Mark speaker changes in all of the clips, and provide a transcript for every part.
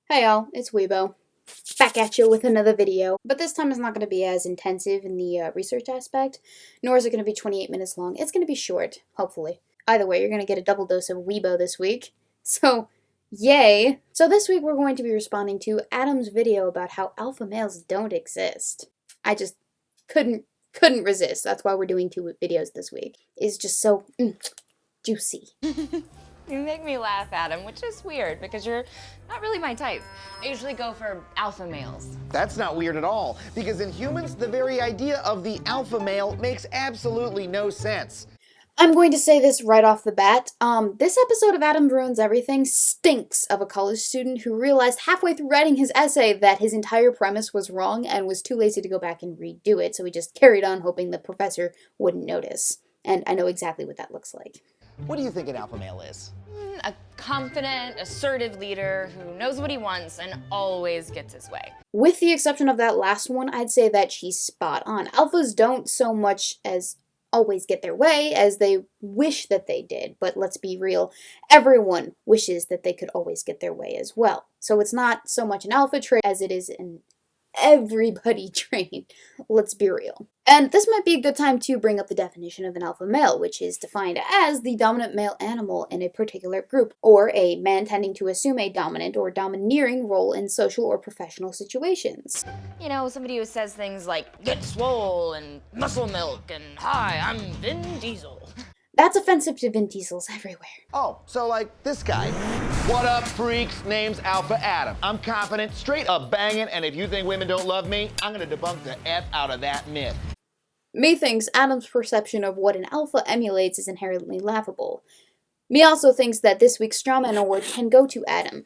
Speaker 1: Hey y'all, it's Weebo. Back at you with another video, but this time it's not going to be as intensive in the research aspect, nor is it going to be 28 minutes long. It's going to be short, hopefully. Either way, you're going to get a double dose of Weebo this week, so yay! So this week we're going to be responding to Adam's video about how alpha males don't exist. I just couldn't resist. That's why we're doing 2 videos this week. It's just so juicy.
Speaker 2: You make me laugh, Adam, which is weird because you're not really my type. I usually go for alpha males.
Speaker 3: That's not weird at all, because in humans, the very idea of the alpha male makes absolutely no sense.
Speaker 1: I'm going to say this right off the bat. This episode of Adam Ruins Everything stinks of a college student who realized halfway through writing his essay that his entire premise was wrong and was too lazy to go back and redo it, so he just carried on hoping the professor wouldn't notice. And I know exactly what that looks like.
Speaker 3: What do you think an alpha male is?
Speaker 2: A confident, assertive leader who knows what he wants and always gets his way.
Speaker 1: With the exception of that last one, I'd say that she's spot on. Alphas don't so much as always get their way as they wish that they did, but let's be real, everyone wishes that they could always get their way as well. So it's not so much an alpha trait as it is an everybody trait. Let's be real. And this might be a good time to bring up the definition of an alpha male, which is defined as the dominant male animal in a particular group, or a man tending to assume a dominant or domineering role in social or professional situations.
Speaker 2: You know, somebody who says things like, get swole and muscle milk and hi, I'm Vin Diesel.
Speaker 1: That's offensive to Vin Diesels everywhere.
Speaker 3: Oh, so like this guy. What up, freaks? Name's Alpha Adam. I'm confident, straight up banging, and if you think women don't love me, I'm gonna debunk the F out of that myth.
Speaker 1: Me thinks Adam's perception of what an alpha emulates is inherently laughable. Me also thinks that this week's Strawman Award can go to Adam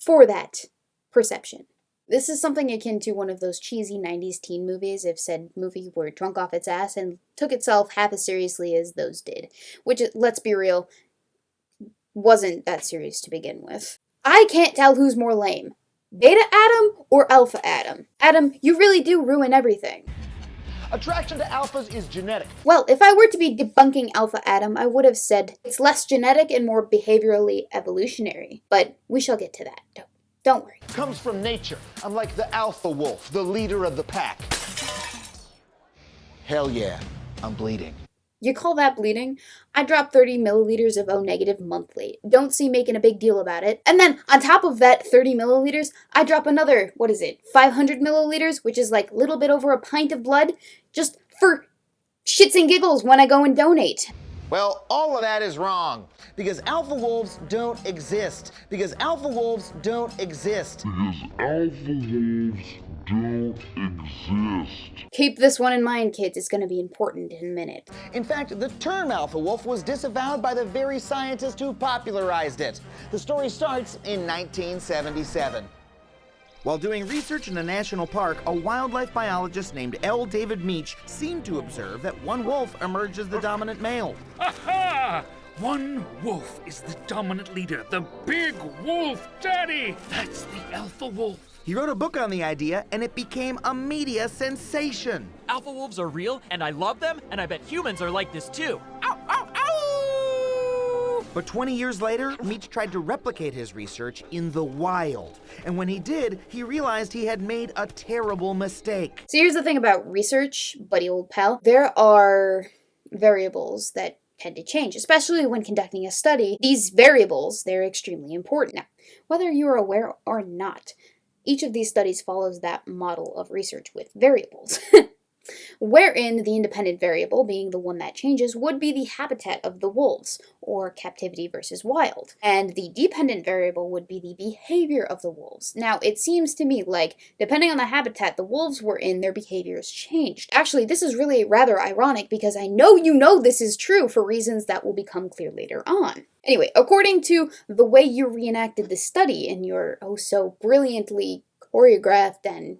Speaker 1: for that perception. This is something akin to one of those cheesy 90s teen movies if said movie were drunk off its ass and took itself half as seriously as those did. Which, let's be real, wasn't that serious to begin with. I can't tell who's more lame. Beta Adam or Alpha Adam? Adam, you really do ruin everything.
Speaker 3: Attraction to alphas is genetic.
Speaker 1: Well, if I were to be debunking Alpha Adam, I would have said it's less genetic and more behaviorally evolutionary. But we shall get to that. Don't worry.
Speaker 3: Comes from nature, unlike the alpha wolf, the leader of the pack. Hell yeah, I'm bleeding.
Speaker 1: You call that bleeding? I drop 30 milliliters of O negative monthly. Don't see making a big deal about it. And then, on top of that 30 milliliters, I drop another, 500 milliliters, which is like a little bit over a pint of blood, just for shits and giggles when I go and donate.
Speaker 3: Well, all of that is wrong, because alpha wolves don't exist. Because alpha wolves don't exist.
Speaker 1: Keep this one in mind, kids. It's going to be important in a minute.
Speaker 3: In fact, the term alpha wolf was disavowed by the very scientist who popularized it. The story starts in 1977. While doing research in a national park, a wildlife biologist named L. David Meach seemed to observe that one wolf emerged as the dominant male.
Speaker 4: Aha! One wolf is the dominant leader, the big wolf daddy! That's the alpha wolf.
Speaker 3: He wrote a book on the idea, and it became a media sensation.
Speaker 5: Alpha wolves are real, and I love them, and I bet humans are like this too. Ow, ow, ow!
Speaker 3: But 20 years later, Meach tried to replicate his research in the wild. And when he did, he realized he had made a terrible mistake.
Speaker 1: So here's the thing about research, buddy old pal. There are variables that tend to change, especially when conducting a study. These variables, they're extremely important. Now, whether you're aware or not, each of these studies follows that model of research with variables. Wherein the independent variable, being the one that changes, would be the habitat of the wolves, or captivity versus wild. And the dependent variable would be the behavior of the wolves. Now, it seems to me like, depending on the habitat the wolves were in, their behaviors changed. Actually, this is really rather ironic because I know you know this is true for reasons that will become clear later on. Anyway, according to the way you reenacted the study in your so brilliantly choreographed and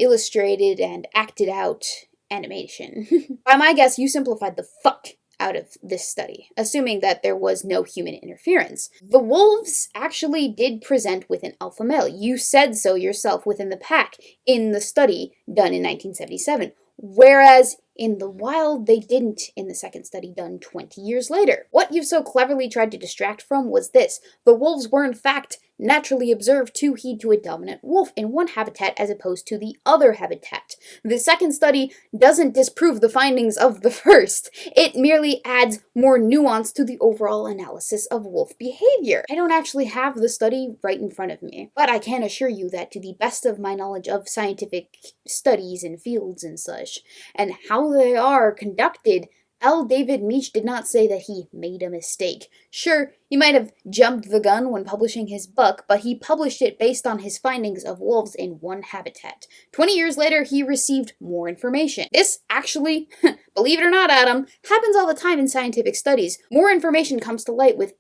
Speaker 1: illustrated and acted out animation. By my guess, you simplified the fuck out of this study, assuming that there was no human interference. The wolves actually did present with an alpha male. You said so yourself within the pack in the study done in 1977, whereas in the wild they didn't in the second study done 20 years later. What you've so cleverly tried to distract from was this. The wolves were in fact naturally observed to heed to a dominant wolf in one habitat as opposed to the other habitat. The second study doesn't disprove the findings of the first. It merely adds more nuance to the overall analysis of wolf behavior. I don't actually have the study right in front of me, but I can assure you that to the best of my knowledge of scientific studies and fields and such, and how they are conducted, L. David Meach did not say that he made a mistake. Sure, he might have jumped the gun when publishing his book, but he published it based on his findings of wolves in one habitat. 20 years later, he received more information. This actually, believe it or not, Adam, happens all the time in scientific studies. More information comes to light with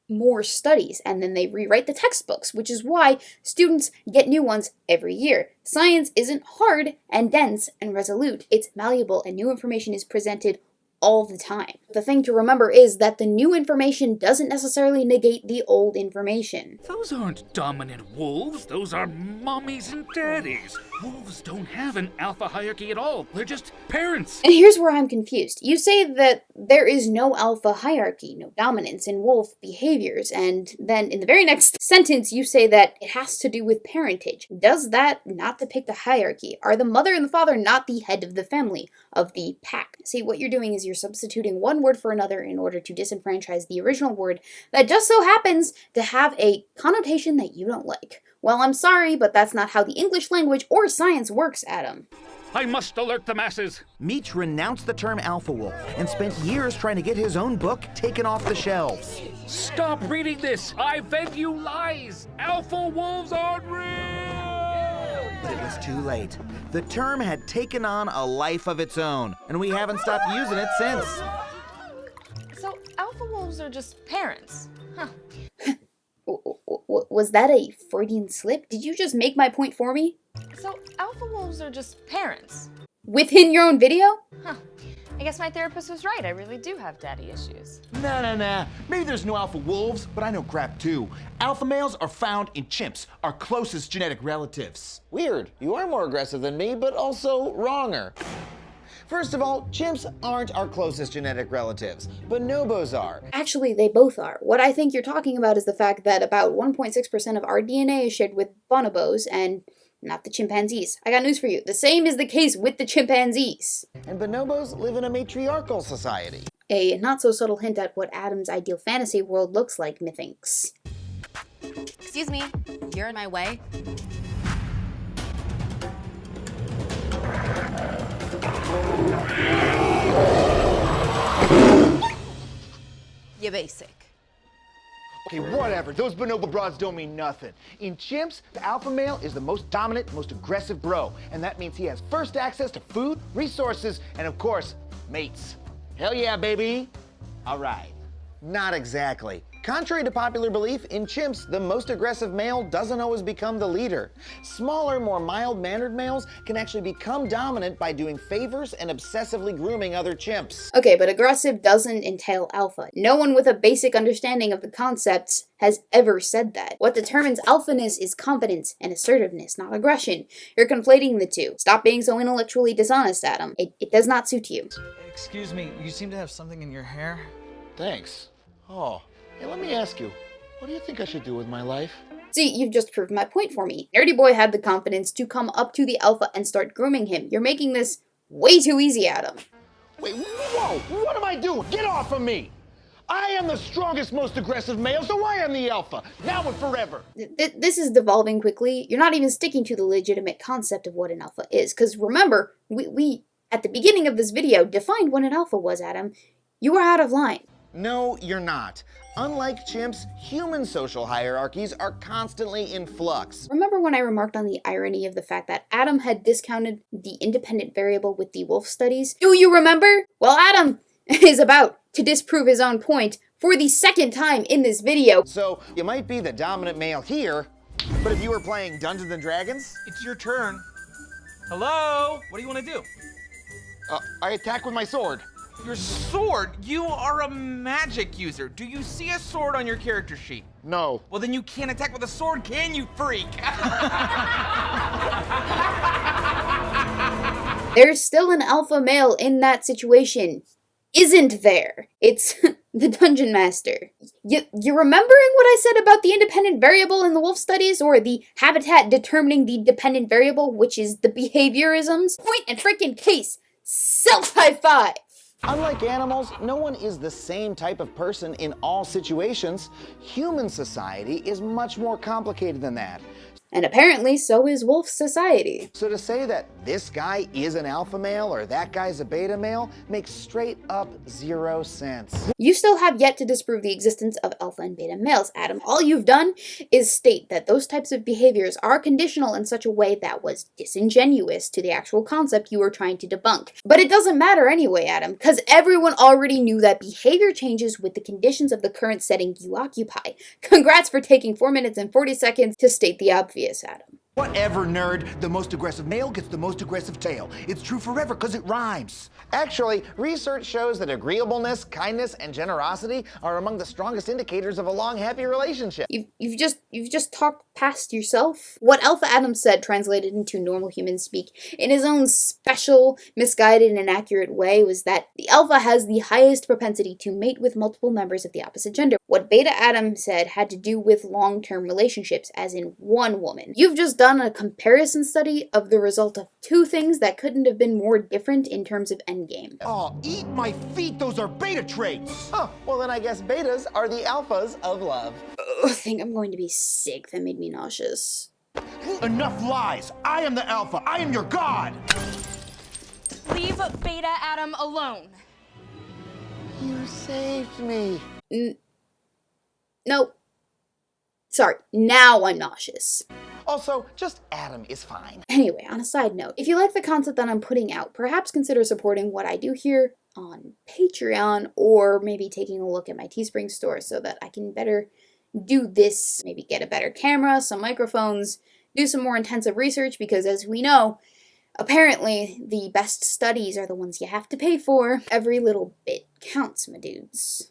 Speaker 1: more studies, and then they rewrite the textbooks, which is why students get new ones every year. Science isn't hard and dense and resolute. It's malleable, and new information is presented all the time. The thing to remember is that the new information doesn't necessarily negate the old information.
Speaker 4: Those aren't dominant wolves, those are mommies and daddies. Wolves don't have an alpha hierarchy at all, they're just parents.
Speaker 1: And here's where I'm confused. You say that there is no alpha hierarchy, no dominance in wolf behaviors, and then in the very next sentence you say that it has to do with parentage. Does that not depict a hierarchy? Are the mother and the father not the head of the family, of the pack? See, what you're doing is you're substituting one word for another in order to disenfranchise the original word that just so happens to have a connotation that you don't like. Well, I'm sorry, but that's not how the English language or science works, Adam.
Speaker 4: I must alert the masses.
Speaker 3: Meach renounced the term alpha wolf and spent years trying to get his own book taken off the shelves.
Speaker 4: Stop reading this! I bet you lies! Alpha wolves aren't real!
Speaker 3: But it was too late. The term had taken on a life of its own, and we haven't stopped using it since.
Speaker 2: So alpha wolves are just parents, huh?
Speaker 1: Was that a Freudian slip? Did you just make my point for me?
Speaker 2: So alpha wolves are just parents.
Speaker 1: Within your own video?
Speaker 2: Huh. I guess my therapist was right. I really do have daddy issues.
Speaker 6: Nah. Maybe there's no alpha wolves, but I know crap too. Alpha males are found in chimps, our closest genetic relatives.
Speaker 3: Weird. You are more aggressive than me, but also wronger. First of all, chimps aren't our closest genetic relatives. Bonobos are.
Speaker 1: Actually, they both are. What I think you're talking about is the fact that about 1.6% of our DNA is shared with bonobos and not the chimpanzees. I got news for you. The same is the case with the chimpanzees.
Speaker 3: And bonobos live in a matriarchal society.
Speaker 1: A not-so-subtle hint at what Adam's ideal fantasy world looks like, methinks.
Speaker 7: Excuse me, you're in my way. You basic.
Speaker 6: Okay, whatever. Those bonobo broads don't mean nothing. In chimps, the alpha male is the most dominant, most aggressive bro, and that means he has first access to food, resources, and of course, mates. Hell yeah, baby. All right.
Speaker 3: Not exactly. Contrary to popular belief, in chimps, the most aggressive male doesn't always become the leader. Smaller, more mild-mannered males can actually become dominant by doing favors and obsessively grooming other chimps.
Speaker 1: Okay, but aggressive doesn't entail alpha. No one with a basic understanding of the concepts has ever said that. What determines alphaness is confidence and assertiveness, not aggression. You're conflating the two. Stop being so intellectually dishonest, Adam. It does not suit you.
Speaker 8: Excuse me, you seem to have something in your hair.
Speaker 6: Thanks. Oh, hey, let me ask you, what do you think I should do with my life?
Speaker 1: See, you've just proved my point for me. Nerdy Boy had the confidence to come up to the alpha and start grooming him. You're making this way too easy, Adam.
Speaker 6: Wait, whoa, what am I doing? Get off of me! I am the strongest, most aggressive male, so I am the alpha, now and forever.
Speaker 1: This is devolving quickly. You're not even sticking to the legitimate concept of what an alpha is. Because remember, we, at the beginning of this video, defined what an alpha was, Adam. You are out of line.
Speaker 3: No, you're not. Unlike chimps, human social hierarchies are constantly in flux.
Speaker 1: Remember when I remarked on the irony of the fact that Adam had discounted the independent variable with the wolf studies? Do you remember? Well, Adam is about to disprove his own point for the second time in this video.
Speaker 3: So, you might be the dominant male here, but if you were playing Dungeons and Dragons,
Speaker 5: It's your turn. Hello? What do you want to do?
Speaker 6: I attack with my sword.
Speaker 5: Your sword? You are a magic user. Do you see a sword on your character sheet?
Speaker 6: No.
Speaker 5: Well, then you can't attack with a sword, can you, freak?
Speaker 1: There's still an alpha male in that situation. isn't there. It's the Dungeon Master. You remembering what I said about the independent variable in the wolf studies, or the habitat determining the dependent variable, which is the behaviorisms? Point and freaking case. Self-high five.
Speaker 3: Unlike animals, no one is the same type of person in all situations. Human society is much more complicated than that.
Speaker 1: And apparently, so is wolf society.
Speaker 3: So to say that this guy is an alpha male or that guy's a beta male makes straight up zero sense.
Speaker 1: You still have yet to disprove the existence of alpha and beta males, Adam. All you've done is state that those types of behaviors are conditional in such a way that was disingenuous to the actual concept you were trying to debunk. But it doesn't matter anyway, Adam, because everyone already knew that behavior changes with the conditions of the current setting you occupy. Congrats for taking 4 minutes and 40 seconds to state the obvious, Adam.
Speaker 6: Whatever, nerd. The most aggressive male gets the most aggressive tail. It's true forever because it rhymes.
Speaker 3: Actually, research shows that agreeableness, kindness, and generosity are among the strongest indicators of a long, happy relationship.
Speaker 1: You've just talked past yourself. What Alpha Adam said, translated into normal human speak, in his own special, misguided, and inaccurate way, was that the alpha has the highest propensity to mate with multiple members of the opposite gender. What Beta Adam said had to do with long-term relationships, as in one woman. You've just done a comparison study of the result of two things that couldn't have been more different in terms of endgame.
Speaker 6: Oh, eat my feet. Those are beta traits.
Speaker 3: Oh, well then I guess betas are the alphas of love.
Speaker 1: I think I'm going to be sick. That made me nauseous.
Speaker 6: Enough lies. I am the alpha. I am your god.
Speaker 2: Leave Beta Adam alone.
Speaker 3: You saved me.
Speaker 1: No. Sorry, now I'm nauseous.
Speaker 3: Also, just Adam is fine.
Speaker 1: Anyway, on a side note, if you like the content that I'm putting out, perhaps consider supporting what I do here on Patreon, or maybe taking a look at my Teespring store so that I can better do this, maybe get a better camera, some microphones, do some more intensive research, because as we know, apparently the best studies are the ones you have to pay for. Every little bit counts, my dudes.